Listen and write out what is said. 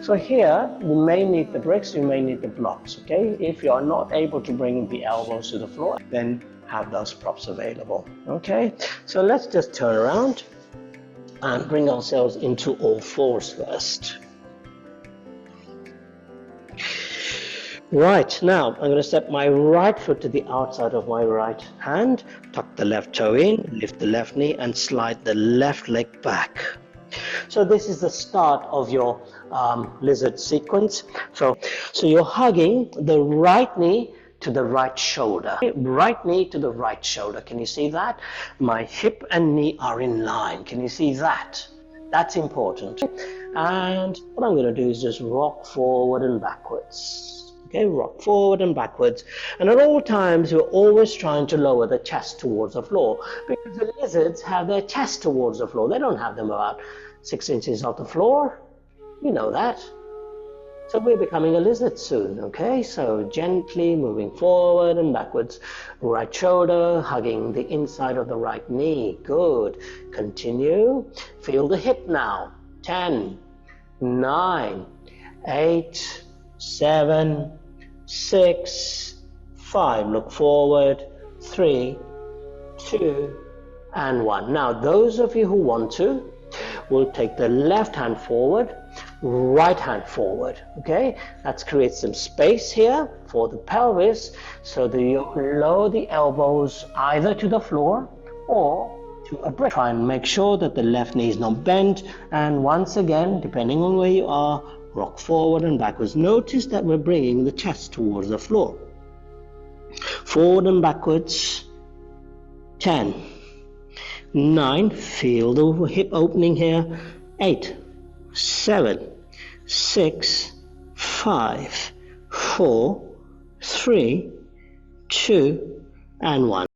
So here, you may need the bricks, you may need the blocks, okay? If you are not able to bring the elbows to the floor, then have those props available, okay? So let's just turn around and bring ourselves into all fours first. Right, now I'm going to step my right foot to the outside of my right hand, tuck the left toe in, lift the left knee and slide the left leg back. So this is the start of your lizard sequence. So you're hugging the right knee to the right shoulder. Right knee to the right shoulder. Can you see that? My hip and knee are in line. Can you see that? That's important. And what I'm going to do is just rock forward and backwards. Okay, rock forward and backwards. And at all times, we're always trying to lower the chest towards the floor because the lizards have their chest towards the floor. They don't have them about 6 inches off the floor. You know that. So we're becoming a lizard soon, okay? So gently moving forward and backwards. Right shoulder hugging the inside of the right knee. Good. Continue. Feel the hip now. 10, 9, 8, 7, 6, 5. Look forward. 3, 2, and 1. Now, those of you who want to will take the left hand forward, right hand forward, okay? Let's create some space here for the pelvis so that you lower the elbows either to the floor or to a brick. Try and make sure that the left knee is not bent, and once again, depending on where you are, rock forward and backwards. Notice that we're bringing the chest towards the floor. Forward and backwards. 10, 9, feel the hip opening here. 8, 7, 6, 5, 4, 3, 2, and 1.